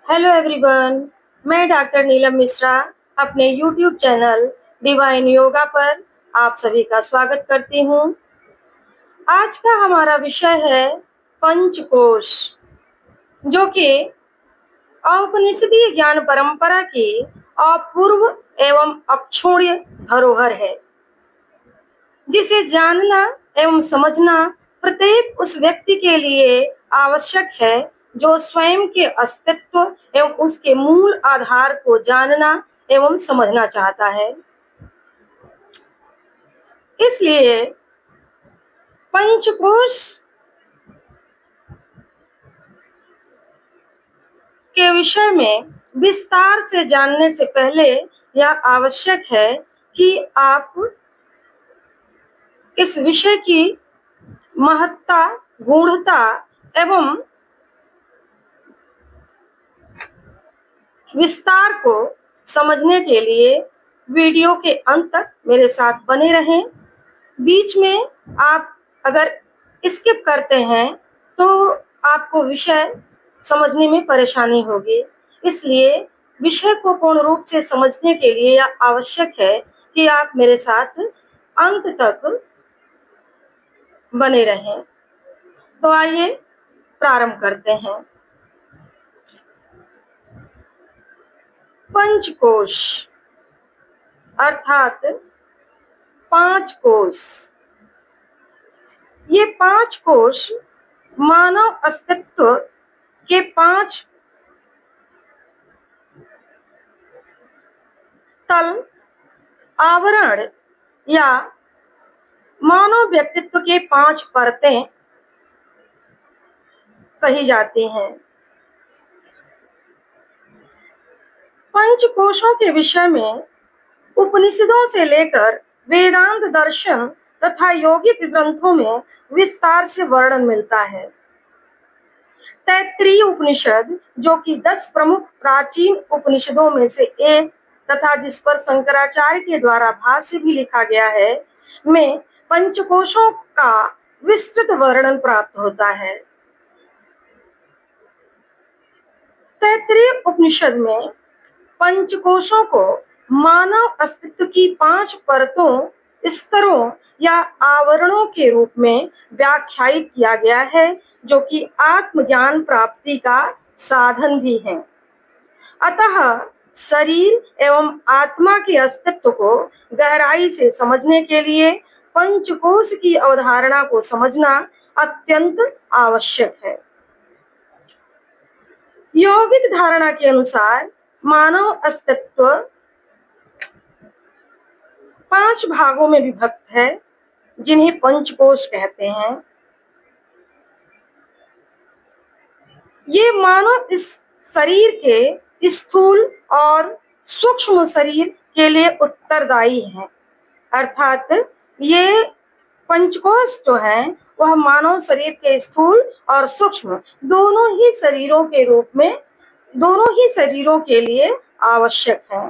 Hello everyone, मैं doctor Neelam Mishra अपने YouTube channel divine yoga पर आप सभी का स्वागत करती हूँ। आज का हमारा विषय है पंचकोश, जो कि औपनिषदीय ज्ञान परंपरा की अपूर्व एवं अक्षुण्य धरोहर है, जिसे जानना एवं समझना प्रत्येक उस व्यक्ति के लिए आवश्यक है जो स्वयं के अस्तित्व एवं उसके मूल आधार को जानना एवं समझना चाहता है। इसलिए पंचकोश के विषय में विस्तार से जानने से पहले यह आवश्यक है कि आप इस विषय की महत्ता, गूढ़ता एवं विस्तार को समझने के लिए वीडियो के अंत तक मेरे साथ बने रहें। बीच में आप अगर स्किप करते हैं तो आपको विषय समझने में परेशानी होगी। इसलिए विषय को पूर्ण रूप से समझने के लिए यह आवश्यक है कि आप मेरे साथ अंत तक बने रहें। तो आइए प्रारंभ करते हैं। पंचकोश अर्थात 5 कोश। ये 5 कोश मानव अस्तित्व के 5 तल आवरण या मानव व्यक्तित्व के 5 परतें कही जाती हैं। पंचकोशों के विषय में उपनिषदों से लेकर वेदांत दर्शन तथा यौगिक ग्रंथों में विस्तार से वर्णन मिलता है। तैत्तिरीय उपनिषद, जो कि 10 प्रमुख प्राचीन उपनिषदों में से एक तथा जिस पर शंकराचार्य के द्वारा भाष्य भी लिखा गया है, में पंचकोशों का विस्तृत वर्णन प्राप्त होता है। तैत्तिरीय उपनिषद में पंचकोशों को मानव अस्तित्व की 5 परतों, स्तरों या आवरणों के रूप में व्याख्यायित किया गया है, जो कि आत्मज्ञान प्राप्ति का साधन भी है। अतः शरीर एवं आत्मा के अस्तित्व को गहराई से समझने के लिए पंचकोश की अवधारणा को समझना अत्यंत आवश्यक है। यौगिक धारणा के अनुसार मानव अस्तित्व 5 भागों में विभक्त है, जिन्हें पंचकोश कहते हैं। ये मानव इस शरीर के स्थूल और सूक्ष्म शरीर के लिए उत्तरदायी हैं। अर्थात ये पंचकोश जो हैं वह मानव शरीर के स्थूल और सूक्ष्म दोनों ही शरीरों के लिए आवश्यक है।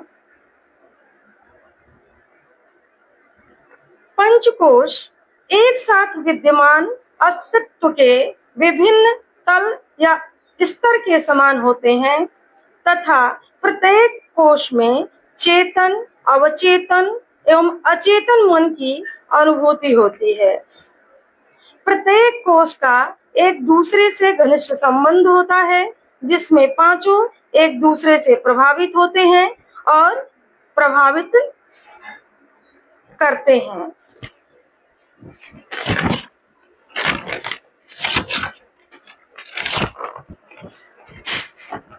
पंचकोश एक साथ विद्यमान अस्तित्व के विभिन्न तल या स्तर के समान होते हैं तथा प्रत्येक कोश में चेतन, अवचेतन एवं अचेतन मन की अनुभूति होती है। प्रत्येक कोश का एक दूसरे से घनिष्ठ संबंध होता है, जिसमें पांचों एक दूसरे से प्रभावित होते हैं और प्रभावित करते हैं।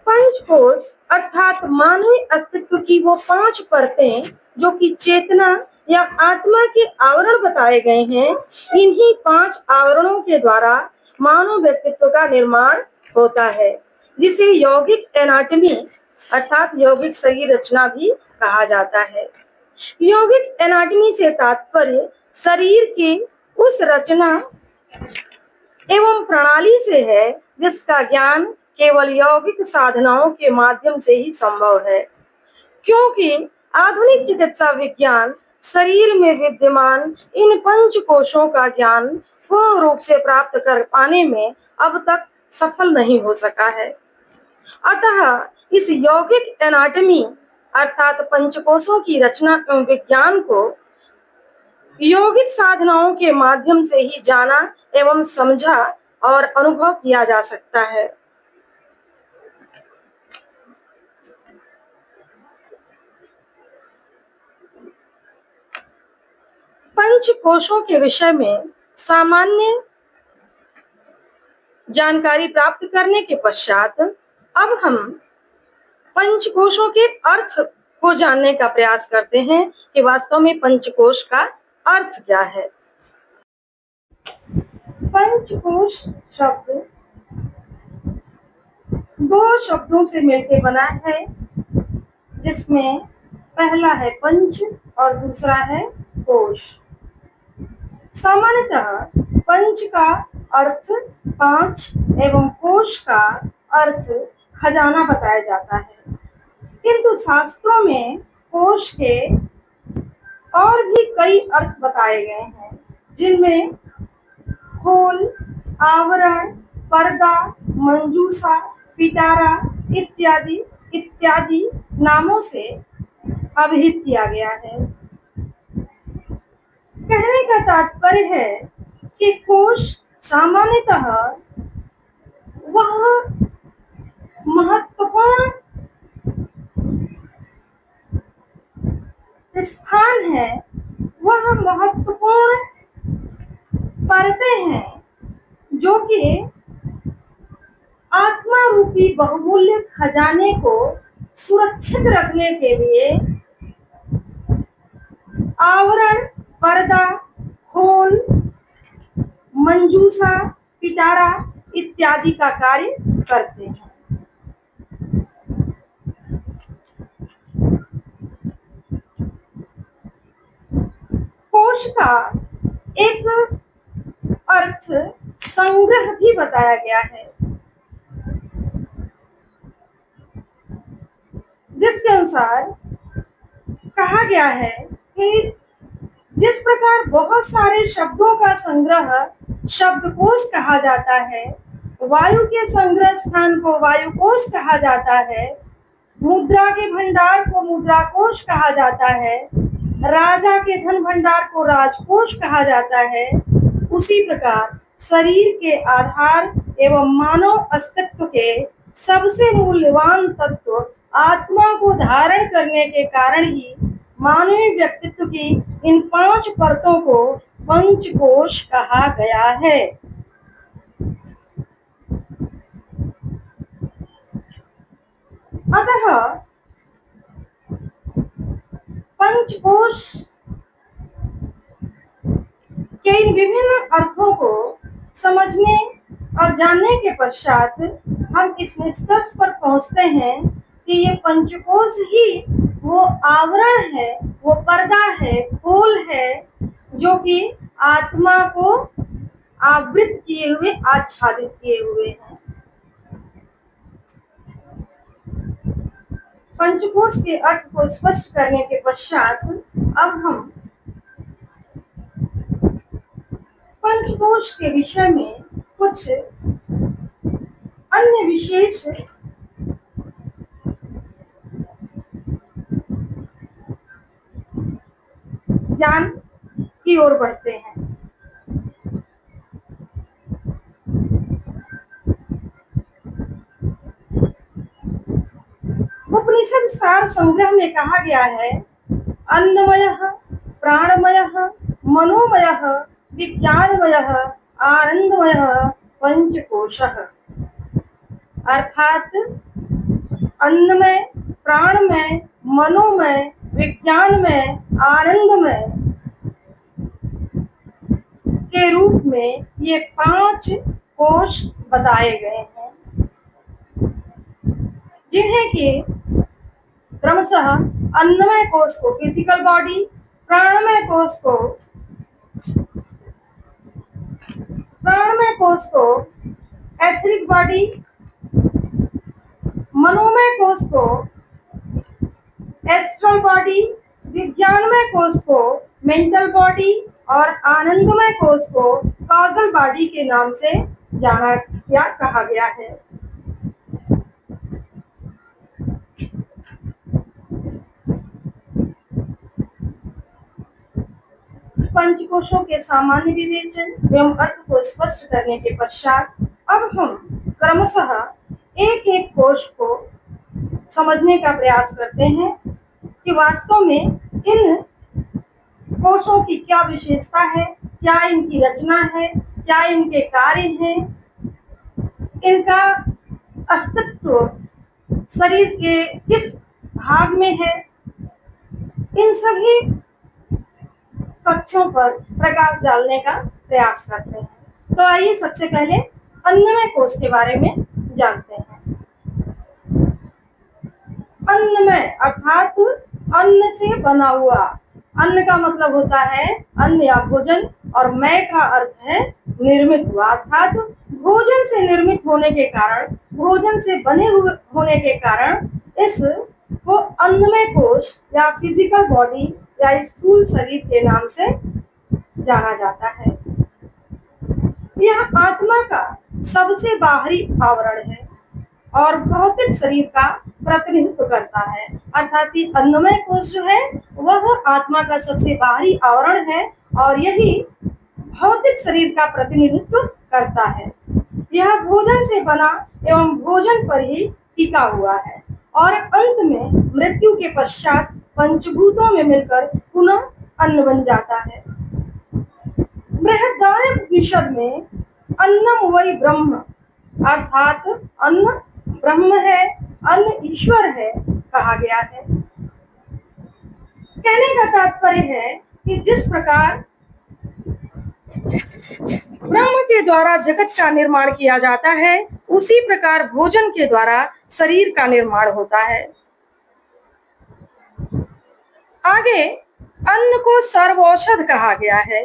पंचकोश अर्थात मानवीय अस्तित्व की वो 5 परतें, जो कि चेतना या आत्मा के आवरण बताए गए हैं, इन्हीं 5 आवरणों के द्वारा मानव व्यक्तित्व का निर्माण होता है, जिसे यौगिक एनाटॉमी अर्थात यौगिक शरीर रचना भी कहा जाता है। यौगिक एनाटॉमी से तात्पर्य शरीर की उस रचना एवं प्रणाली से है जिसका ज्ञान केवल यौगिक साधनाओं के माध्यम से ही संभव है, क्योंकि आधुनिक चिकित्सा विज्ञान शरीर में विद्यमान इन 5 कोशों का ज्ञान पूर्ण रूप से प्राप्त कर पाने में अब तक सफल नहीं हो सका है। अतः इस यौगिक एनाटॉमी अर्थात पंचकोशों की रचना एवं विज्ञान को यौगिक साधनाओं के माध्यम से ही जाना एवं समझा और अनुभव किया जा सकता है। पंचकोशों के विषय में सामान्य जानकारी प्राप्त करने के पश्चात अब हम पंचकोशों के अर्थ को जानने का प्रयास करते हैं कि वास्तव में पंचकोश का अर्थ क्या है। पंचकोश शब्द दो शब्दों से मिलकर बना है, जिसमें पहला है पंच और दूसरा है कोश। सामान्यतः पंच का अर्थ पांच एवं कोश का अर्थ खजाना बताया जाता है, किंतु शास्त्रों में कोश के और भी कई अर्थ बताए गए हैं, जिनमें खोल, आवरण, पर्दा, मंजूषा, पिटारा इत्यादि इत्यादि नामों से अभिहित किया गया है। कहने का तात्पर्य है कि कोश सामान्यतः वह महत्वपूर्ण स्थान है, वह महत्वपूर्ण परतें हैं जो कि आत्मा रूपी बहुमूल्य खजाने को सुरक्षित रखने के लिए आवरण, पर्दा, खोल, मंजूषा, पिटारा इत्यादि का कार्य करते हैं। कोश का एक अर्थ संग्रह भी बताया गया है, जिसके अनुसार कहा गया है कि जिस प्रकार बहुत सारे शब्दों का संग्रह शब्दकोश कहा जाता है, वायु के संग्रह स्थान को वायुकोश कहा जाता है, मुद्रा के भंडार को मुद्राकोश कहा जाता है, राजा के धन भंडार को राजकोश कहा जाता है, उसी प्रकार शरीर के आधार एवं मानव अस्तित्व के सबसे मूल्यवान तत्व आत्मा को धारण करने के कारण ही मानवीय व्यक्तित्व की इन पांच परतों को पंचकोश कहा गया है। अतः पंचकोश के इन विभिन्न अर्थों को समझने और जानने के पश्चात हम इस निष्कर्ष पर पहुंचते हैं कि ये पंचकोश ही वो आवरण है, वो पर्दा है, खोल है, जो कि आत्मा को आवृत किए हुए, आच्छादित किए हुए हैं। पंचकोश के अर्थ को स्पष्ट करने के पश्चात अब हम पंचकोश के विषय में कुछ अन्य विशेष ज्ञान की ओर बढ़ते हैं। उपनिषद सार संग्रह में कहा गया है, अन्नमयः, प्राणमयः, मनोमयः, विज्ञानमयः, आनंदमयः पंचकोशः। अर्थात अन्नमय, प्राणमय, मनोमय, विज्ञानमय, आनंदमय के रूप में ये पांच कोश बताए गए हैं, जिन्हें कि क्रमशः अन्नमय कोश को फिजिकल बॉडी, प्राणमय कोश को एथरिक बॉडी, मनोमय कोश को एस्ट्रल बॉडी, विज्ञानमय कोश को मेंटल बॉडी और आनंदमय कोश को कॉजल बॉडी के नाम से जाना या कहा गया है। पंचकोशों के सामान्य विवेचन एवं अर्थ को स्पष्ट करने के पश्चात अब हम क्रमशः एक एक कोश को समझने का प्रयास करते हैं कि वास्तव में इन कोशों की क्या विशेषता है, क्या इनकी रचना है, क्या इनके कार्य हैं, इनका अस्तित्व शरीर के किस भाग में है। इन सभी तथ्यों पर प्रकाश डालने का प्रयास करते हैं। तो आइए सबसे पहले अन्नमय कोश के बारे में जानते हैं। अन्नमय अर्थात अन्न से बना हुआ। अन्न का मतलब होता है अन्न या भोजन, और मय का अर्थ है निर्मित हुआ, अर्थात भोजन से निर्मित होने के कारण, भोजन से बने हुए होने के कारण इस को अन्नमय कोश या फिजिकल बॉडी या स्थूल शरीर के नाम से जाना जाता है। यह आत्मा का सबसे बाहरी आवरण है और भौतिक शरीर का प्रतिनिधित्व करता है, अर्थात अन्नमय कोश जो है वह आत्मा का सबसे बाहरी आवरण है और यही भौतिक शरीर का प्रतिनिधित्व करता है। यह भोजन से बना एवं भोजन पर ही टिका हुआ है और अंत में मृत्यु के पश्चात पंचभूतों में मिलकर पुनः अन्न बन जाता है। बृहदारण्यक में अन्नम वै ब्रह्म, अर्थात अन्न ब्रह्म है, अन्न ईश्वर है कहा गया है। कहने का तात्पर्य है कि जिस प्रकार ब्रह्म के द्वारा जगत का निर्माण किया जाता है, उसी प्रकार भोजन के द्वारा शरीर का निर्माण होता है। आगे अन्न को सर्वौषध कहा गया है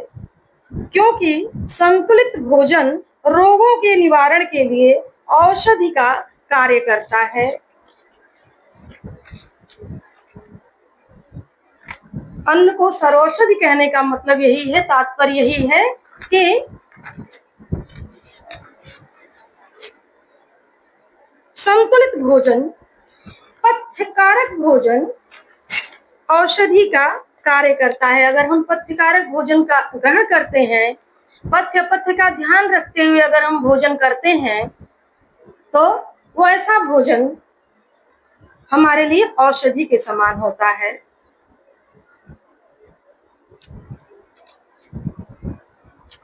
क्योंकि संतुलित भोजन रोगों के निवारण के लिए औषधि का कार्य करता है। अन्न को सर्वौषधि कहने का मतलब यही है, तात्पर्य यही है कि संतुलित भोजन, पथ्यकारक भोजन औषधि का कार्य करता है। अगर हम पथ्यकारक भोजन का ग्रहण करते हैं, पथ्य का ध्यान रखते हुए अगर हम भोजन करते हैं, तो वो ऐसा भोजन हमारे लिए औषधि के समान होता है।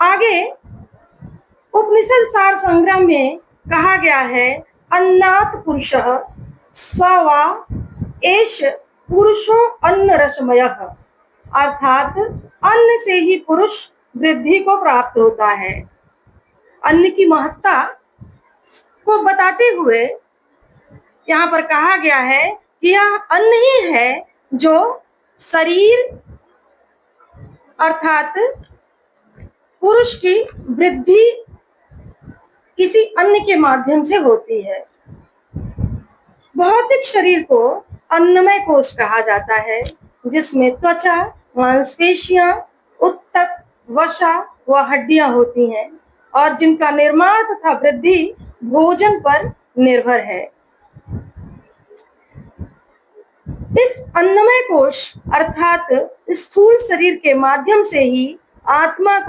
आगे उपनिषद सार संग्रह में कहा गया है, अन्नात् पुरुषः स वा एष पुरुषो अन्न रसमयः, अर्थात अन्न से ही पुरुष वृद्धि को प्राप्त होता है। अन्न की महत्ता को बताते हुए यहाँ पर कहा गया है कि यह अन्न ही है जो शरीर अर्थात पुरुष की वृद्धि इसी अन्न के माध्यम से होती है। भौतिक शरीर को अन्नमय कोश कहा जाता है, जिसमें त्वचा, मांसपेशियां, उत्तक, वसा व हड्डियां होती हैं और जिनका निर्माण तथा वृद्धि भोजन पर निर्भर है। इस अन्नमय कोश अर्थात स्थूल शरीर के माध्यम से ही आत्मा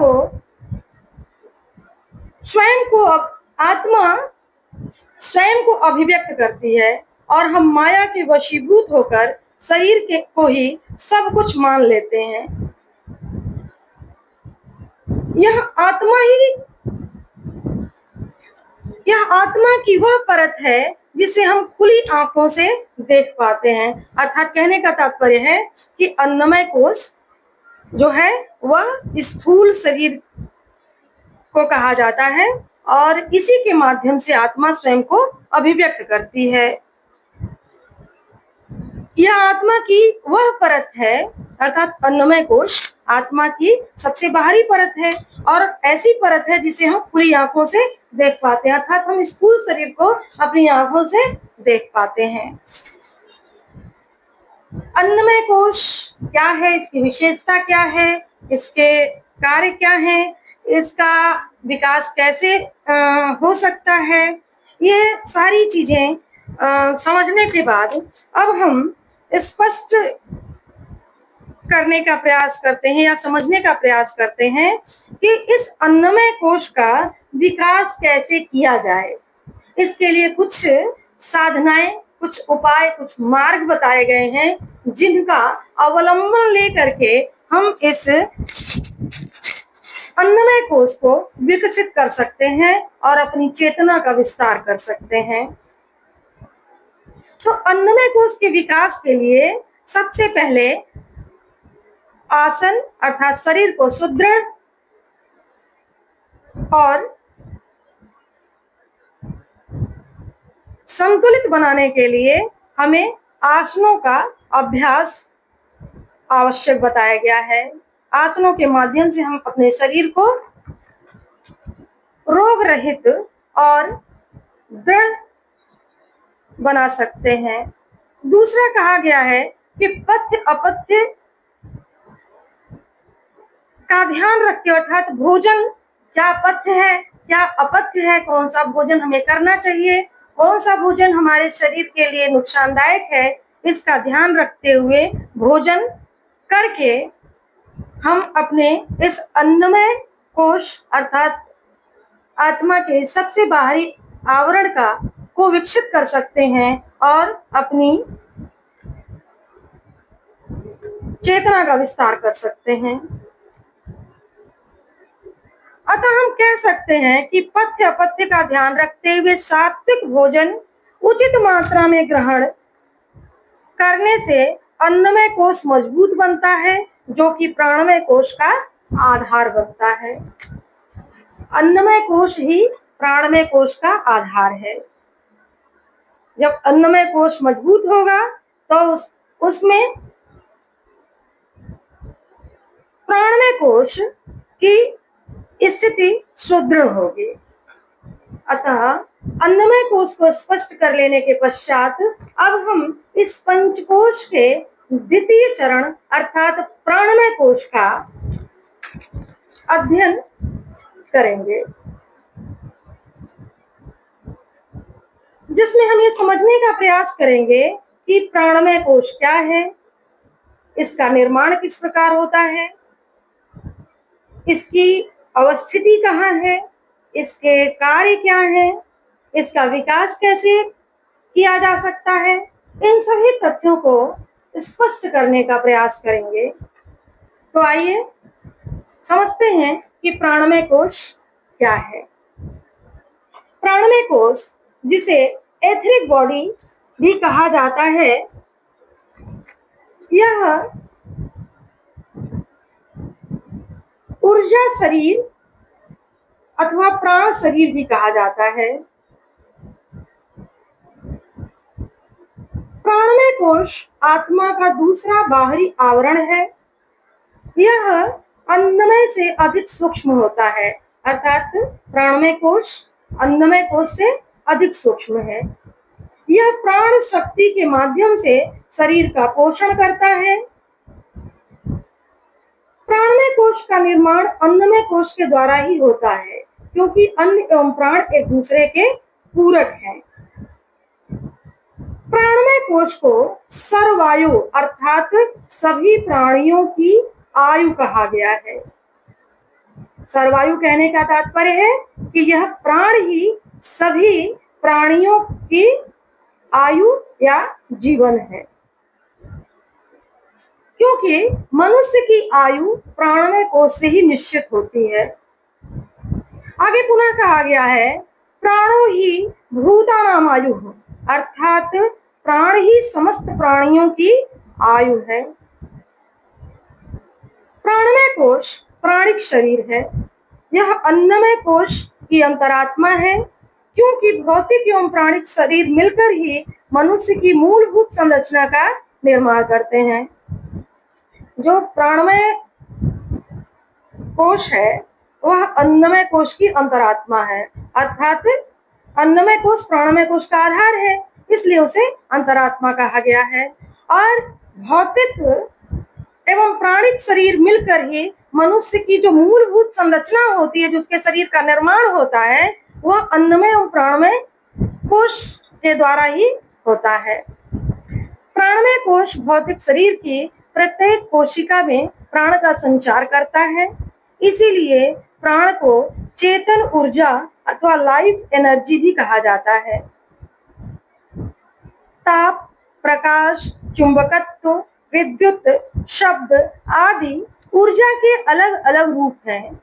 स्वयं को अभिव्यक्त करती है और हम माया के वशीभूत होकर शरीर को ही सब कुछ मान लेते हैं। यह आत्मा की वह परत है जिसे हम खुली आंखों से देख पाते हैं, अर्थात कहने का तात्पर्य है कि अन्नमय कोश जो है वह स्थूल शरीर को कहा जाता है और इसी के माध्यम से आत्मा स्वयं को अभिव्यक्त करती है। यह आत्मा की वह परत है, अर्थात अन्नमय कोश आत्मा की सबसे बाहरी परत है और ऐसी परत है जिसे हम खुली आंखों से देख पाते हैं, अर्थात हम स्थूल शरीर को अपनी आंखों से देख पाते हैं। अन्नमय कोश क्या है, इसकी विशेषता क्या है, इसके कार्य क्या है, इसका विकास कैसे हो सकता है, ये सारी चीजें समझने के बाद अब हम स्पष्ट करने का प्रयास करते हैं या समझने का प्रयास करते हैं कि इस अन्नमय कोश का विकास कैसे किया जाए। इसके लिए कुछ साधनाएं, कुछ उपाय, कुछ मार्ग बताए गए हैं जिनका अवलंबन लेकर के हम इस अन्नमय कोश को विकसित कर सकते हैं और अपनी चेतना का विस्तार कर सकते हैं। तो अन्नमय कोश के विकास के लिए सबसे पहले आसन अर्थात शरीर को सुदृढ़ और संतुलित बनाने के लिए हमें आसनों का अभ्यास आवश्यक बताया गया है। आसनों के माध्यम से हम अपने शरीर को रोग रहित और दृढ़ बना सकते हैं। दूसरा कहा गया है कि पथ्य अपथ्य का ध्यान रखते, अर्थात भोजन क्या पथ्य है, क्या अपथ्य है, कौन सा भोजन हमें करना चाहिए, कौन सा भोजन हमारे शरीर के लिए नुकसानदायक है, इसका ध्यान रखते हुए भोजन करके हम अपने इस अन्नमय कोश अर्थात आत्मा के सबसे बाहरी आवरण को विकसित कर सकते हैं और अपनी चेतना का विस्तार कर सकते हैं। अतः हम कह सकते हैं कि पथ्य अपथ्य का ध्यान रखते हुए सात्विक भोजन उचित मात्रा में ग्रहण करने से अन्नमय कोश मजबूत बनता है, जो कि प्राणमय कोश का आधार बनता है। अन्नमय कोश ही प्राणमय कोश का आधार है। जब अन्नमय कोश मजबूत होगा तो उसमें प्राणमय कोश की स्थिति सुदृढ़ होगी। अतः अन्नमय कोश को स्पष्ट कर लेने के पश्चात अब हम इस पंचकोश के द्वितीय चरण अर्थात प्राणमय कोश का अध्ययन करेंगे, जिसमें हम ये समझने का प्रयास करेंगे कि प्राणमय कोश क्या है, इसका निर्माण किस प्रकार होता है, इसकी अवस्थिति कहाँ है, इसके कार्य क्या हैं, इसका विकास कैसे किया जा सकता है। इन सभी तथ्यों को स्पष्ट करने का प्रयास करेंगे। तो आइए समझते हैं कि प्राणमय कोश क्या है। प्राणमय कोश, जिसे एथरिक बॉडी भी कहा जाता है, यह ऊर्जा शरीर अथवा प्राण शरीर भी कहा जाता है। प्राणमय कोश आत्मा का दूसरा बाहरी आवरण है। यह अन्नमय से अधिक सूक्ष्म होता है, अर्थात प्राणमय कोश अन्नमय कोश से अधिक सूक्ष्म है। यह प्राण शक्ति के माध्यम से शरीर का पोषण करता है। प्राणमय कोश का निर्माण अन्नमय कोश के द्वारा ही होता है, क्योंकि अन्न एवं प्राण एक दूसरे के पूरक हैं। प्राणमय कोश को सर्वायु अर्थात सभी प्राणियों की आयु कहा गया है। सर्वायु कहने का तात्पर्य है कि यह प्राण ही सभी प्राणियों की आयु या जीवन है, क्योंकि मनुष्य की आयु प्राणमय कोश से ही निश्चित होती है। आगे पुनः कहा गया है, प्राणो ही भूतानाम आयु, अर्थात प्राण ही समस्त प्राणियों की आयु है। प्राणमय कोश प्राणिक शरीर है। यह अन्नमय कोश की अंतरात्मा है, क्योंकि भौतिक एवं प्राणिक शरीर मिलकर ही मनुष्य की मूलभूत संरचना का निर्माण करते हैं। जो प्राणमय कोश है वह अन्नमय कोश की अंतरात्मा है, अर्थात अन्नमय कोश प्राणमय कोश का आधार है, इसलिए उसे अंतरात्मा कहा गया है। और भौतिक एवं प्राणिक शरीर मिलकर ही मनुष्य की जो मूलभूत संरचना होती है, जो उसके शरीर का निर्माण होता है, वह अन्नमय एवं प्राणमय कोश के द्वारा ही होता है। प्राणमय कोश भौतिक शरीर की प्रत्येक कोशिका में प्राण का संचार करता है। इसीलिए प्राण को चेतन ऊर्जा अथवा लाइफ एनर्जी भी कहा जाता है। ताप, प्रकाश, चुंबकत्व, विद्युत, शब्द आदि ऊर्जा के अलग अलग रूप हैं।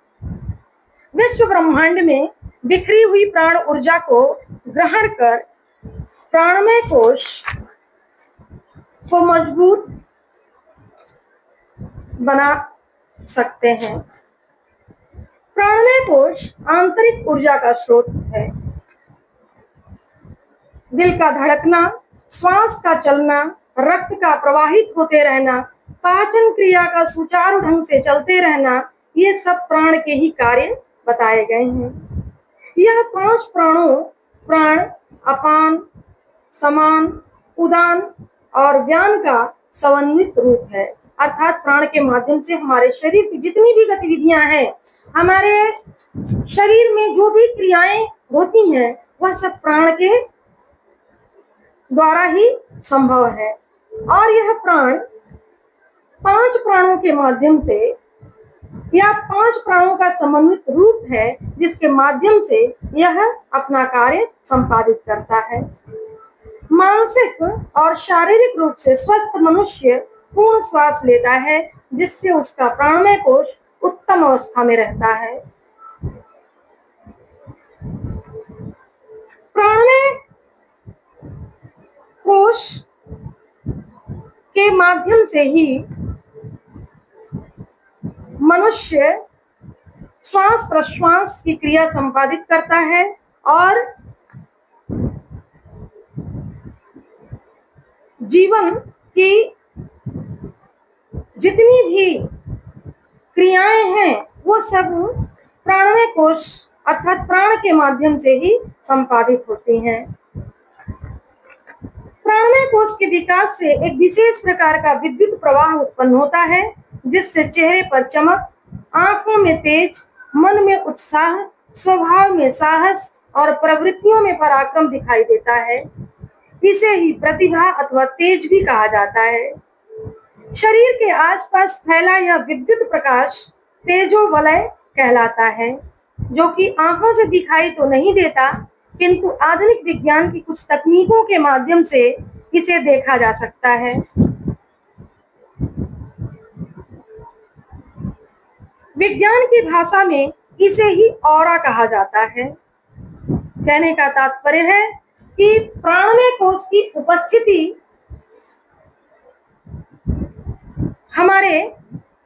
विश्व ब्रह्मांड में बिखरी हुई प्राण ऊर्जा को ग्रहण कर प्राणमय कोश को मजबूत बना सकते हैं। प्राणमय कोश आंतरिक ऊर्जा का स्रोत है। दिल का धड़कना, श्वास का चलना, रक्त का प्रवाहित होते रहना, पाचन क्रिया का सुचारू ढंग से चलते रहना, ये सब प्राण के ही कार्य बताए गए हैं। यह 5 प्राणों प्राण, अपान, समान, उदान और व्यान का समन्वित रूप है। अर्थात प्राण के माध्यम से हमारे शरीर की जितनी भी गतिविधियां हैं, हमारे शरीर में जो भी क्रियाएं होती हैं, वह सब प्राण के द्वारा ही संभव है। और यह प्राण 5 प्राणों के माध्यम से या 5 प्राणों का समन्वित रूप है, जिसके माध्यम से यह अपना कार्य संपादित करता है। मानसिक और शारीरिक रूप से स्वस्थ मनुष्य पूर्ण श्वास लेता है, जिससे उसका प्राणमय कोश उत्तम अवस्था में रहता है। प्राणमय कोश के माध्यम से ही मनुष्य श्वास प्रश्वास की क्रिया संपादित करता है और जीवन की जितनी भी क्रियाएं हैं, वो सब प्राणमय कोश अर्थात प्राण के माध्यम से ही संपादित होती हैं। प्राणमय कोश के विकास से एक विशेष प्रकार का विद्युत प्रवाह उत्पन्न होता है, जिससे चेहरे पर चमक, आंखों में तेज, मन में उत्साह, स्वभाव में साहस और प्रवृत्तियों में पराक्रम दिखाई देता है। इसे ही प्रतिभा अथवा तेज भी कहा जाता है। शरीर के आसपास फैला यह विद्युत प्रकाश तेजोवलय कहलाता है, जो कि आंखों से दिखाई तो नहीं देता, किंतु आधुनिक विज्ञान की कुछ तकनीकों के माध्यम से इसे देखा जा सकता है। विज्ञान की भाषा में इसे ही ऑरा कहा जाता है। कहने का तात्पर्य है कि प्राणमय कोश की उपस्थिति हमारे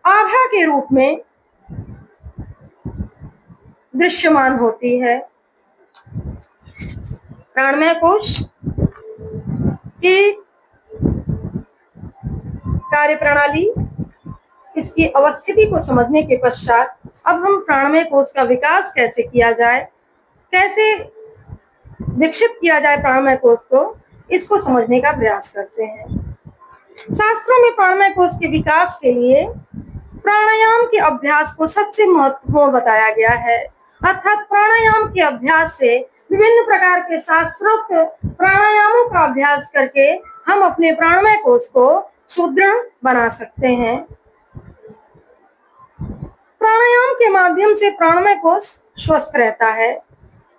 आभा के रूप में दृश्यमान होती है। प्राणमय कोश की कार्य प्रणाली, इसकी अवस्थिति को समझने के पश्चात अब हम प्राणमय कोश का विकास कैसे किया जाए, कैसे विकसित किया जाए प्राणमय कोश को, इसको समझने का प्रयास करते हैं। शास्त्रों में प्राणमय कोश के विकास के लिए प्राणायाम के अभ्यास को सबसे महत्वपूर्ण बताया गया है। अर्थात प्राणायाम के अभ्यास से विभिन्न प्रकार के शास्त्रोक्त प्राणायामों का अभ्यास करके हम अपने प्राणमय कोश को सुदृढ़ बना सकते हैं। प्राणायाम के माध्यम से प्राणमय कोश स्वस्थ रहता है।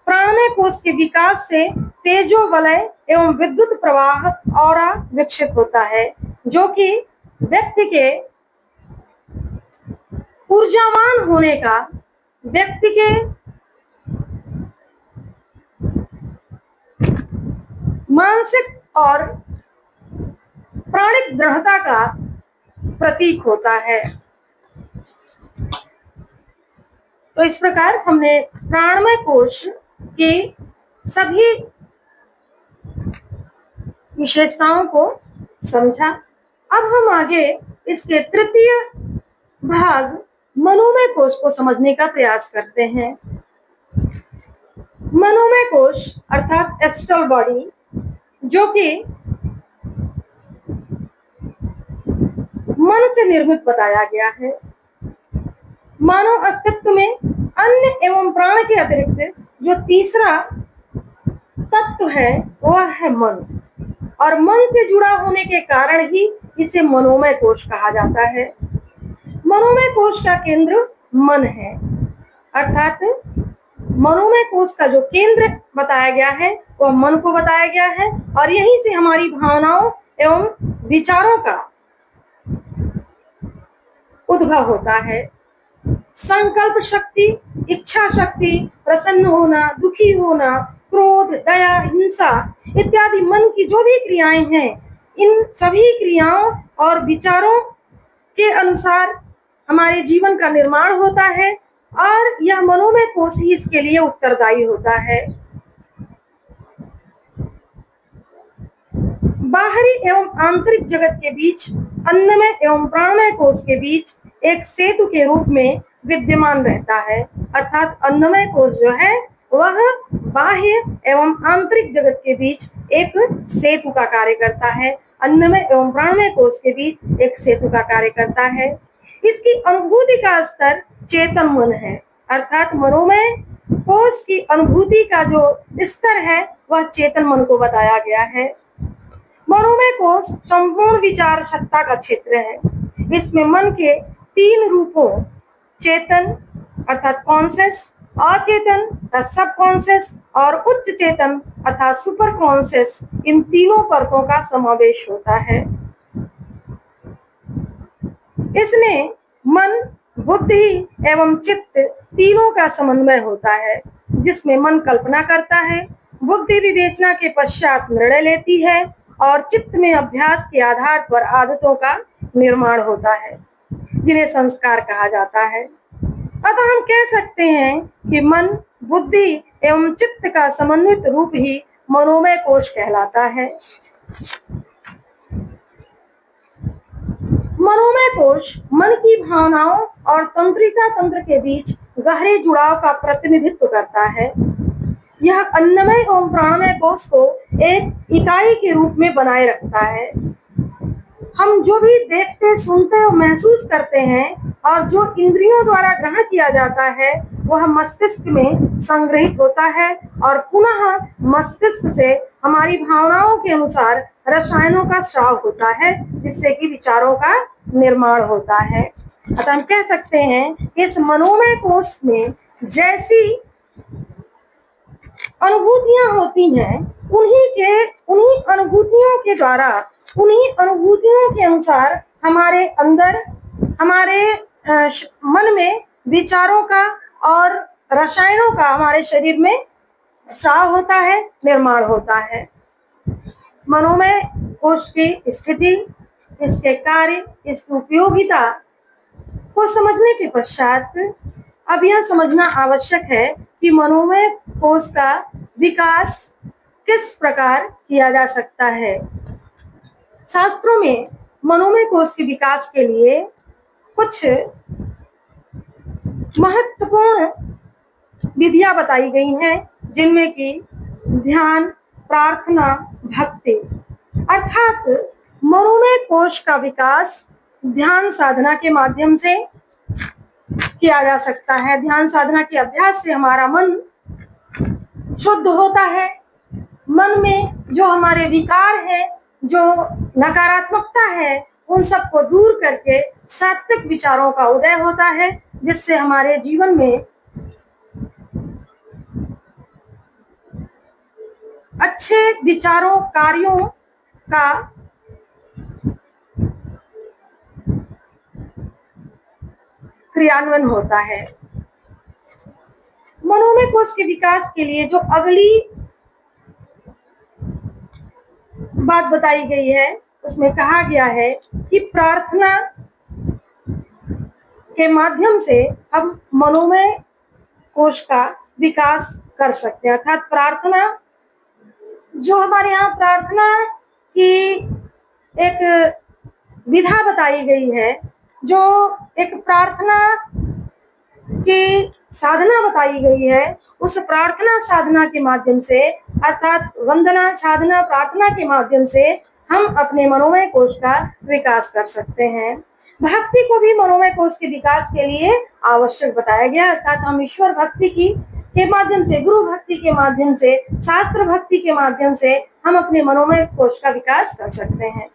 प्राणमय कोश के विकास से तेजोवलय एवं विद्युत प्रवाह ऑरा विकसित होता है, जो कि व्यक्ति के ऊर्जावान होने का, व्यक्ति के मानसिक और प्राणिक दृढ़ता का प्रतीक होता है। तो इस प्रकार हमने प्राणमय कोश की सभी विशेषताओं को समझा। अब हम आगे इसके तृतीय भाग मनोमय कोश को समझने का प्रयास करते हैं। मनोमय कोश अर्थात एस्ट्रल बॉडी, जो कि मन से निर्मित बताया गया है। मानव अस्तित्व में अन्न एवं प्राण के अतिरिक्त जो तीसरा तत्व है, वह है मन, और मन से जुड़ा होने के कारण ही इसे मनोमय कोश कहा जाता है। मनोमय कोश का केंद्र मन है, अर्थात मनोमय कोश का जो केंद्र बताया गया है वह मन को बताया गया है और यहीं से हमारी भावनाओं एवं विचारों का उद्भव होता है। संकल्प शक्ति, इच्छा शक्ति, प्रसन्न होना, दुखी होना, क्रोध, दया, हिंसा इत्यादि मन की जो भी क्रियाएं हैं, इन सभी क्रियाओं और विचारों के अनुसार हमारे जीवन का निर्माण होता है और यह मनोमय कोश ही इसके लिए उत्तरदायी होता है। बाहरी एवं आंतरिक जगत के बीच अन्नमय एवं प्राणमय कोश के बीच एक सेतु के रूप में विद्यमान रहता है, अर्थात अन्नमय कोश जो है वह बाह्य एवं आंतरिक जगत के बीच एक सेतु का कार्य करता है। अन्नमय एवं प्राणमय कोश के बीच एक सेतु का कार्य करता है। इसकी अनुभूति का स्तर चेतन मन है, अर्थात मनोमय कोश की अनुभूति का जो स्तर है वह चेतन मन को बताया गया है। मनोमय कोश संपूर्ण विचार सत्ता का क्षेत्र है। इसमें मन के 3 रूपों चेतन अर्थात कॉन्शियस, अचेतन अर्थात सबकॉन्शियस और उच्च चेतन अर्थात सुपर कॉन्शियस, इन तीनों परतों का समावेश होता है। इसमें मन, बुद्धि एवं चित्त तीनों का समन्वय होता है, जिसमें मन कल्पना करता है, बुद्धि विवेचना के पश्चात निर्णय लेती है और चित्त में अभ्यास के आधार पर आदतों का निर्माण होता है, जिन्हें संस्कार कहा जाता है। अतः हम कह सकते हैं कि मन, बुद्धि एवं चित्त का समन्वित रूप ही मनोमय कोश कहलाता है। मनोमय कोश मन की भावनाओं और तंत्रिका तंत्र के बीच गहरे जुड़ाव का प्रतिनिधित्व करता है। यह अन्नमय एवं प्राणमय कोश को एक इकाई के रूप में बनाए रखता है। हम जो भी देखते, सुनते और महसूस करते हैं और जो इंद्रियों द्वारा ग्रहण किया जाता है वह मस्तिष्क में संग्रहित होता है और पुनः मस्तिष्क से हमारी भावनाओं के अनुसार रसायनों का स्राव होता है, जिससे कि विचारों का निर्माण होता है। अतः हम कह सकते हैं कि इस मनोमय कोश में जैसी अनुभूतियां होती हैं, उन्हीं अनुभूतियों के द्वारा, उन्हीं अनुभूतियों के अनुसार हमारे अंदर, हमारे मन में विचारों का और रसायनों का हमारे शरीर में स्राव होता है, निर्माण होता है। मनोमय कोश की स्थिति, इसके कार्य, इसकी उपयोगिता को समझने के पश्चात अब यह समझना आवश्यक है कि मनोमय कोश का विकास किस प्रकार किया जा सकता है। शास्त्रों में मनोमय कोश के विकास के लिए कुछ महत्वपूर्ण विधियां बताई गई हैं, जिनमें कि ध्यान, प्रार्थना, भक्ति, अर्थात मनोमय कोश का विकास ध्यान साधना के माध्यम से किया जा सकता है। ध्यान साधना के अभ्यास से हमारा मन शुद्ध होता है। मन में जो हमारे विकार है, जो नकारात्मकता है, उन सबको दूर करके सात्विक विचारों का उदय होता है, जिससे हमारे जीवन में अच्छे विचारों, कार्यों का क्रियान्वयन होता है। मनोमय कोश के विकास के लिए जो अगली बात बताई गई है, उसमें कहा गया है कि प्रार्थना के माध्यम से हम मनोमय कोश का विकास कर सकते हैं। अर्थात प्रार्थना, जो हमारे यहाँ प्रार्थना की एक विधा बताई गई है, जो एक प्रार्थना की साधना बताई गई है, उस प्रार्थना साधना के माध्यम से, अर्थात वंदना, साधना, प्रार्थना के माध्यम से हम अपने मनोमय कोश का विकास कर सकते हैं। भक्ति को भी मनोमय कोश के विकास के लिए आवश्यक बताया गया, अर्थात हम ईश्वर भक्ति के माध्यम से, गुरु भक्ति के माध्यम से, शास्त्र भक्ति के माध्यम से हम अपने मनोमय कोश का विकास कर सकते हैं।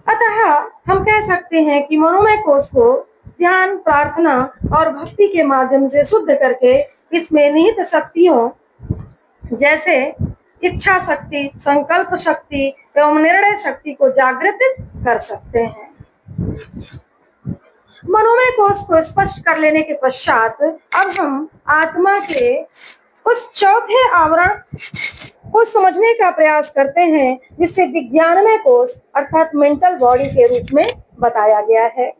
अतः हम कह सकते हैं कि मनोमय कोश को ध्यान, प्रार्थना और भक्ति के माध्यम से शुद्ध करके इसमें निहित शक्तियों जैसे इच्छा शक्ति, संकल्प शक्ति एवं निर्णय शक्ति को जागृत कर सकते हैं। मनोमय कोश को स्पष्ट कर लेने के पश्चात अब हम आत्मा के उस चौथे आवरण को समझने का प्रयास करते हैं जिसे विज्ञानमय कोश अर्थात मेंटल बॉडी के रूप में बताया गया है।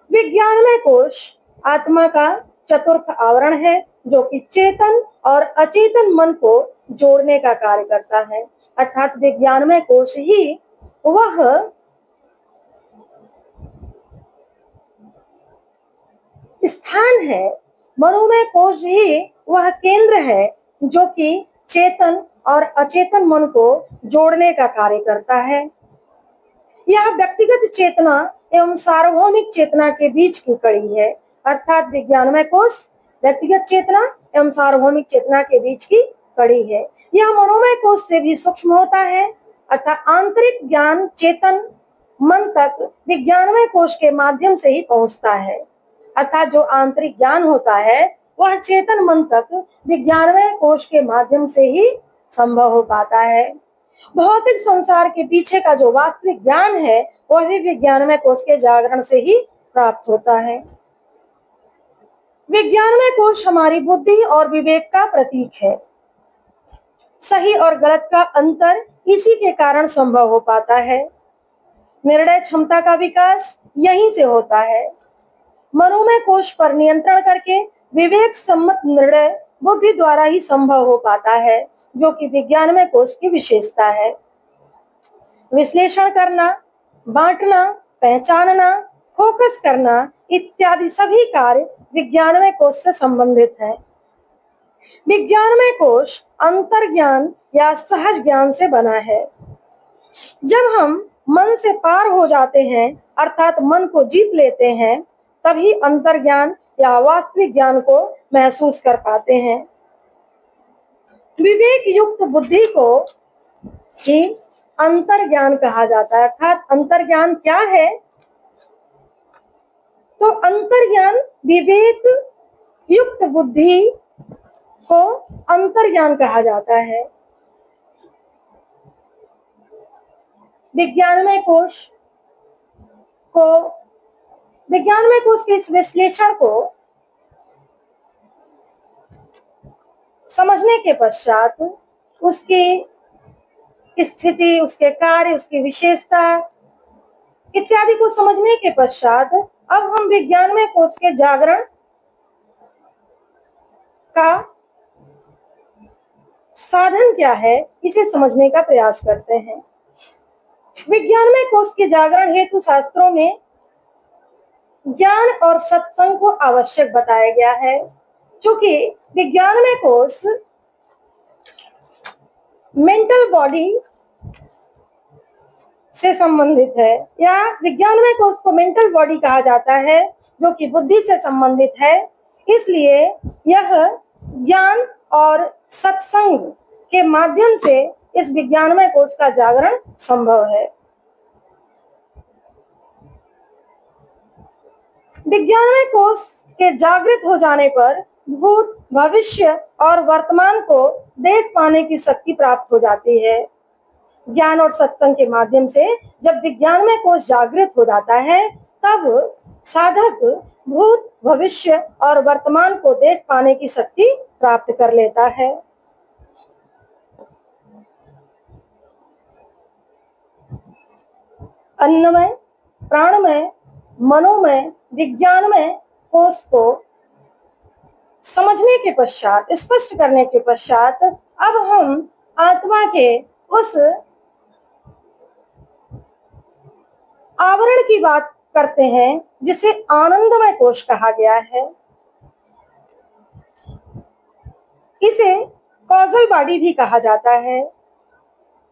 विज्ञानमय कोश आत्मा का चतुर्थ आवरण है जो कि चेतन और अचेतन मन को जोड़ने का कार्य करता है, अर्थात विज्ञानमय कोश ही वह स्थान है, मनोमय कोश ही वह केंद्र है जो कि चेतन और अचेतन मन को जोड़ने का कार्य करता है। यह व्यक्तिगत चेतना एवं सार्वभौमिक चेतना के बीच की कड़ी है, अर्थात विज्ञानमय कोश व्यक्तिगत चेतना एवं सार्वभौमिक चेतना के बीच की कड़ी है। यह मनोमय कोश से भी सूक्ष्म होता है, अर्थात आंतरिक ज्ञान चेतन मन तक विज्ञानमय कोश के माध्यम से ही पहुंचता है, अर्थात जो आंतरिक ज्ञान होता है वह चेतन मन तक विज्ञानमय कोश के माध्यम से ही संभव हो पाता है। भौतिक संसार के पीछे का जो वास्तविक ज्ञान है वह भी विज्ञानमय कोश के जागरण से ही प्राप्त होता है। विज्ञानमय कोश हमारी बुद्धि और विवेक का प्रतीक है। सही और गलत का अंतर इसी के कारण संभव हो पाता है। निर्णय क्षमता का विकास यहीं से होता है। मनोमय कोश पर नियंत्रण करके विवेक सम्मत निर्णय बुद्धि द्वारा ही संभव हो पाता है, जो कि विज्ञानमय कोश की विशेषता है। विश्लेषण करना, बांटना, पहचानना, फोकस करना इत्यादि सभी कार्य विज्ञानमय कोश से संबंधित हैं। विज्ञानमय कोश अंतर्ज्ञान या सहज ज्ञान से बना है। जब हम मन से पार हो जाते हैं अर्थात मन को जीत लेते हैं तभी अंतर्ज्ञान या वास्तविक ज्ञान को महसूस कर पाते हैं। विवेक युक्त बुद्धि को ही अंतर्ज्ञान कहा जाता है, अर्थात अंतर्ज्ञान क्या है? तो अंतर्ज्ञान विवेक युक्त बुद्धि को अंतर्ज्ञान कहा जाता है। विज्ञानमय कोश के इस विश्लेषण को समझने के पश्चात उसकी स्थिति, उसके कार्य, उसकी विशेषता इत्यादि को समझने के पश्चात अब हम विज्ञानमय कोश के जागरण का साधन क्या है इसे समझने का प्रयास करते हैं। विज्ञानमय कोश के जागरण हेतु शास्त्रों में ज्ञान और सत्संग को आवश्यक बताया गया है। चूंकि विज्ञानमय कोश मेंटल बॉडी से संबंधित है या विज्ञानमय कोश को मेंटल बॉडी कहा जाता है जो कि बुद्धि से संबंधित है, इसलिए यह ज्ञान और सत्संग के माध्यम से इस विज्ञानमय कोश का जागरण संभव है। विज्ञानमय कोश के जागृत हो जाने पर भूत, भविष्य और वर्तमान को देख पाने की शक्ति प्राप्त हो जाती है। ज्ञान और सत्संग के माध्यम से जब विज्ञानमय कोश जागृत हो जाता है तब साधक भूत, भविष्य और वर्तमान को देख पाने की शक्ति प्राप्त कर लेता है। अन्नमय, प्राणमय, मनोमय, विज्ञानमय कोश को समझने के पश्चात, स्पष्ट करने के पश्चात अब हम आत्मा के उस आवरण की बात करते हैं जिसे आनंदमय कोश कहा गया है। इसे कॉजल बॉडी भी कहा जाता है।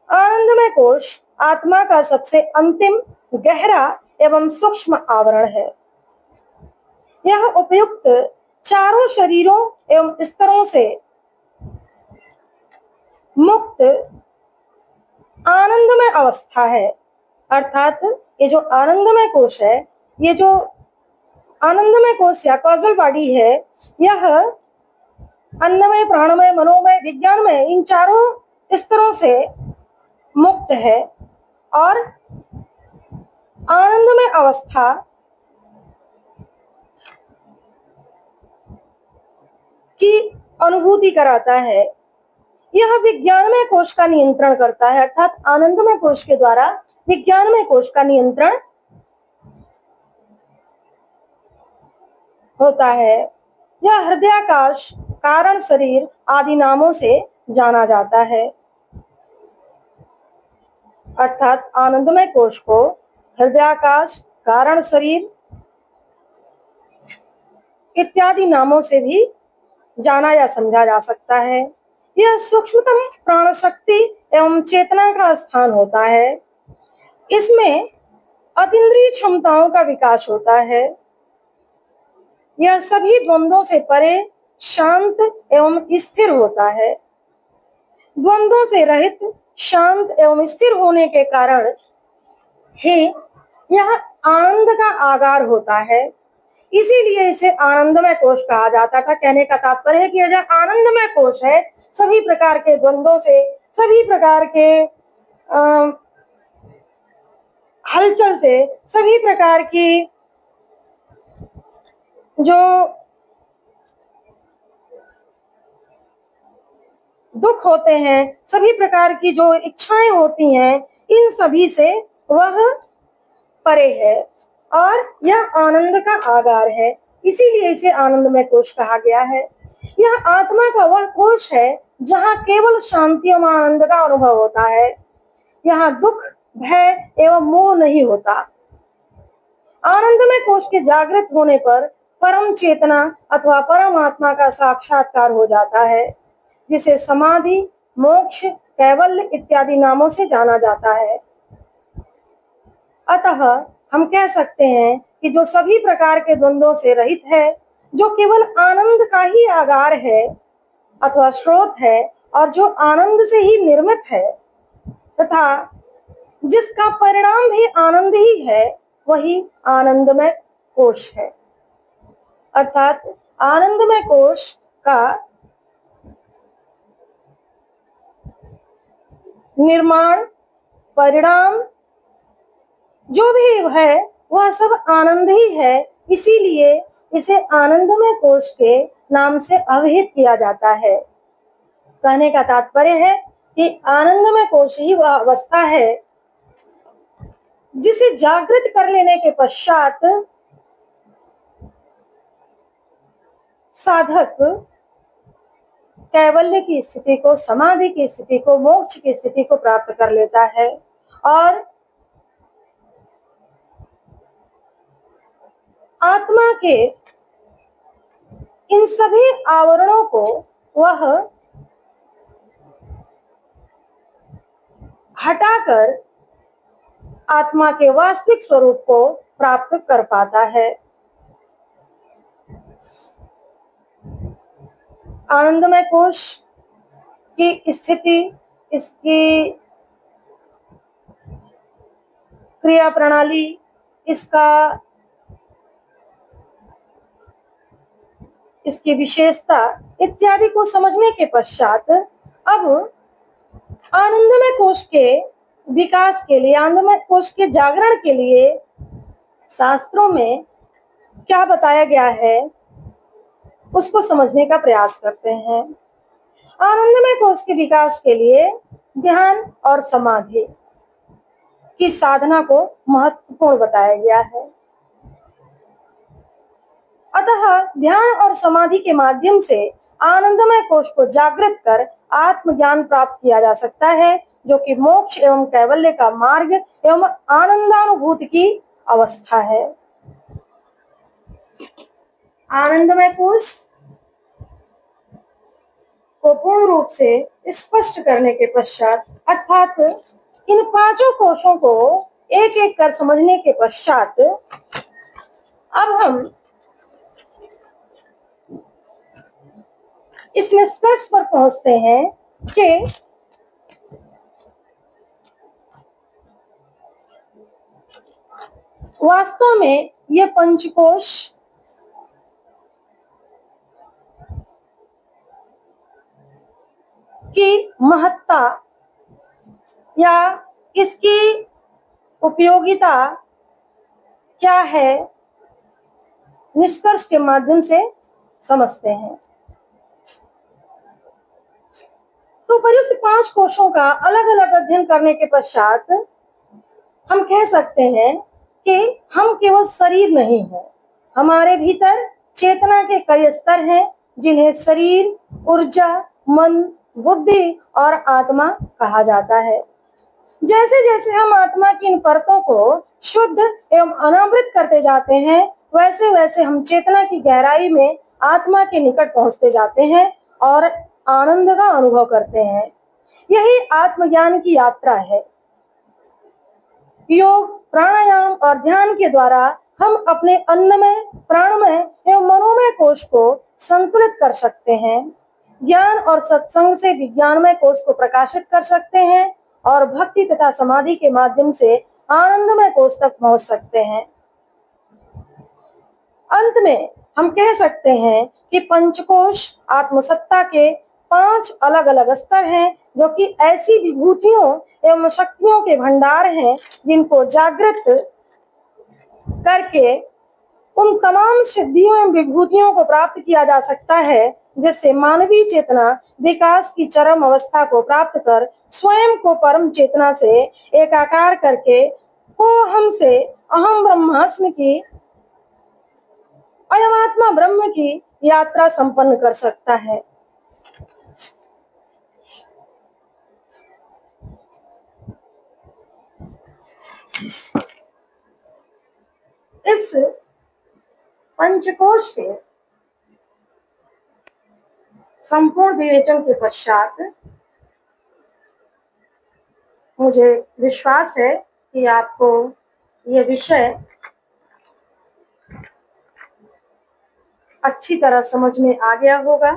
आनंदमय कोश आत्मा का सबसे अंतिम, गहरा एवं सूक्ष्म आवरण है। यह उपयुक्त चारों शरीरों एवं स्तरों से मुक्त आनंदमय अवस्था है, अर्थात ये जो आनंदमय कोश है, ये जो आनंदमय कोश या कॉजल बॉडी है, यह अन्नमय, प्राणमय, मनोमय, विज्ञानमय, इन चारों स्तरों से मुक्त है और आनंदमय अवस्था की अनुभूति कराता है। यह विज्ञानमय कोश का नियंत्रण करता है, अर्थात आनंदमय कोश के द्वारा विज्ञानमय कोश का नियंत्रण होता है। यह हृदयाकाश, कारण शरीर आदि नामों से जाना जाता है। अर्थात आनंदमय कोश को हृदयाकाश, कारण शरीर इत्यादि नामों से भी जाना या समझा जा सकता है। यह सूक्ष्मतम प्राण शक्ति एवं चेतना का स्थान होता है। इसमें अतीन्द्रिय क्षमताओं का विकास होता है। यह सभी द्वंद्वों से परे शांत एवं स्थिर होता है। द्वंद्वों से रहित, शांत एवं स्थिर होने के कारण ही यह आनंद का आगार होता है। इसीलिए इसे आनंदमय कोश कहा जाता था। कहने का तात्पर्य है कि यह जो आनंदमय कोश है, सभी प्रकार के द्वंद्वों से, सभी प्रकार के हलचल से, सभी प्रकार की जो दुख होते हैं, सभी प्रकार की जो इच्छाएं होती हैं, इन सभी से वह परे है और यह आनंद का आगार है। इसीलिए इसे आनंदमय कोश कहा गया है। यह आत्मा का वह कोश है जहाँ केवल शांति और आनंद का अनुभव होता है। यहाँ दुख, भय एवं मोह नहीं होता। आनंदमय कोश के जागृत होने पर परम चेतना अथवा परमात्मा का साक्षात्कार हो जाता है, जिसे समाधि, मोक्ष, कैवल्य इत्यादि नामों से जाना जाता है। अतः हम कह सकते हैं कि जो सभी प्रकार के द्वंद्वों से रहित है, जो केवल आनंद का ही आगार है अथवा स्रोत है और जो आनंद से ही निर्मित है तथा जिसका परिणाम भी आनंद ही है, वही आनंदमय कोश है। अर्थात आनंदमय कोश का निर्माण, परिणाम जो भी है वह सब आनंद ही है। इसीलिए इसे आनंदमय कोश के नाम से अभिहित किया जाता है। कहने का तात्पर्य है कि आनंदमय कोश ही वह अवस्था है जिसे जागृत कर लेने के पश्चात साधक कैवल्य की स्थिति को, समाधि की स्थिति को, मोक्ष की स्थिति को प्राप्त कर लेता है और आत्मा के इन सभी आवरणों को वह हटाकर आत्मा के वास्तविक स्वरूप को प्राप्त कर पाता है। आनंदमय कोश की स्थिति, इसकी क्रिया प्रणाली, इसकी विशेषता इत्यादि को समझने के पश्चात अब आनंदमय कोश के विकास के लिए, आनंदमय कोश के जागरण के लिए शास्त्रों में क्या बताया गया है उसको समझने का प्रयास करते हैं। आनंदमय कोश के विकास के लिए ध्यान और समाधि की साधना को महत्वपूर्ण बताया गया है। अतः ध्यान और समाधि के माध्यम से आनंदमय कोश को जागृत कर आत्मज्ञान प्राप्त किया जा सकता है, जो कि मोक्ष एवं कैवल्य का मार्ग एवं आनंदानुभूति की अवस्था है। आनंदमय कोश को पूर्ण रूप से स्पष्ट करने के पश्चात, अर्थात इन पांचों कोशों को एक एक कर समझने के पश्चात अब हम इस निष्कर्ष पर पहुंचते हैं कि वास्तव में ये पंचकोश की महत्ता या इसकी उपयोगिता क्या है, निष्कर्ष के माध्यम से समझते हैं। तो प्रयुक्त 5 कोशों का अलग अलग अध्ययन करने के पश्चात हम कह सकते हैं कि हम केवल शरीर नहीं है, हमारे भीतर चेतना के कई स्तर हैं जिन्हें शरीर, ऊर्जा, मन, बुद्धि और आत्मा कहा जाता है। जैसे जैसे हम आत्मा की इन परतों को शुद्ध एवं अनावृत करते जाते हैं, वैसे वैसे हम चेतना की गहराई में आत्मा के निकट पहुंचते जाते हैं और आनंद का अनुभव करते हैं। यही आत्मज्ञान की यात्रा है। योग, प्राणायाम और ध्यान के द्वारा हम अपने अन्नमय, प्राणमय एवं मनोमय कोश को संतुलित कर सकते हैं। ज्ञान और सत्संग से विज्ञानमय कोश को प्रकाशित कर सकते हैं और भक्ति तथा समाधि के माध्यम से आनंदमय कोश तक पहुंच सकते हैं। अंत में हम कह सकते हैं कि पंचकोश आत्मसत्ता के 5 अलग अलग स्तर हैं, जो कि ऐसी विभूतियों एवं शक्तियों के भंडार हैं जिनको जागृत करके उन तमाम सिद्धियों एवं विभूतियों को प्राप्त किया जा सकता है, जिससे मानवीय चेतना विकास की चरम अवस्था को प्राप्त कर स्वयं को परम चेतना से एकाकार करके को हम से अहम ब्रह्मास्मि की, अयम आत्मा ब्रह्म की यात्रा संपन्न कर सकता है। इस पंचकोश के संपूर्ण विवेचन के पश्चात मुझे विश्वास है कि आपको ये विषय अच्छी तरह समझ में आ गया होगा।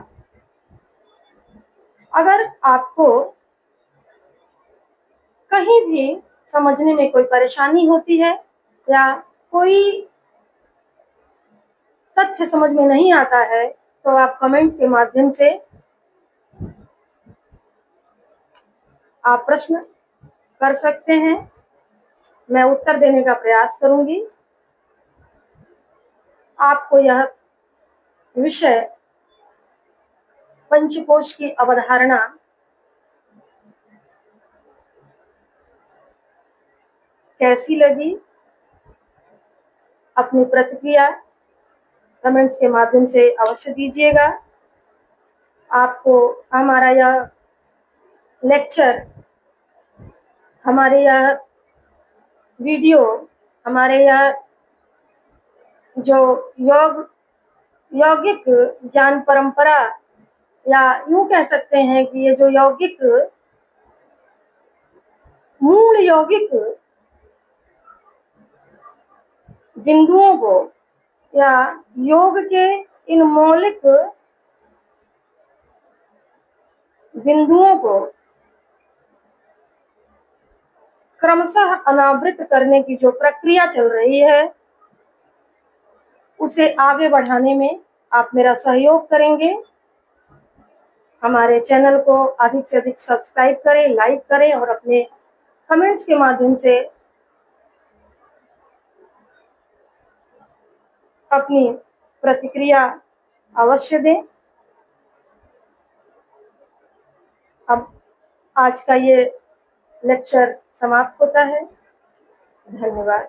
अगर आपको कहीं भी समझने में कोई परेशानी होती है या कोई तथ्य समझ में नहीं आता है, तो आप कमेंट्स के माध्यम से आप प्रश्न कर सकते हैं, मैं उत्तर देने का प्रयास करूंगी। आपको यह विषय पंचकोश की अवधारणा कैसी लगी, अपनी प्रतिक्रिया कमेंट्स के माध्यम से अवश्य दीजिएगा। आपको हमारा यह लेक्चर, हमारे यह वीडियो, हमारे यह जो यौगिक ज्ञान परंपरा, या यूं कह सकते हैं कि ये जो मूल यौगिक बिंदुओं को या योग के इन मौलिक बिंदुओं को क्रमशः अनावृत करने की जो प्रक्रिया चल रही है, उसे आगे बढ़ाने में आप मेरा सहयोग करेंगे। हमारे चैनल को अधिक से अधिक सब्सक्राइब करें, लाइक करें और अपने कमेंट्स के माध्यम से अपनी प्रतिक्रिया अवश्य दें। अब आज का ये लेक्चर समाप्त होता है। धन्यवाद।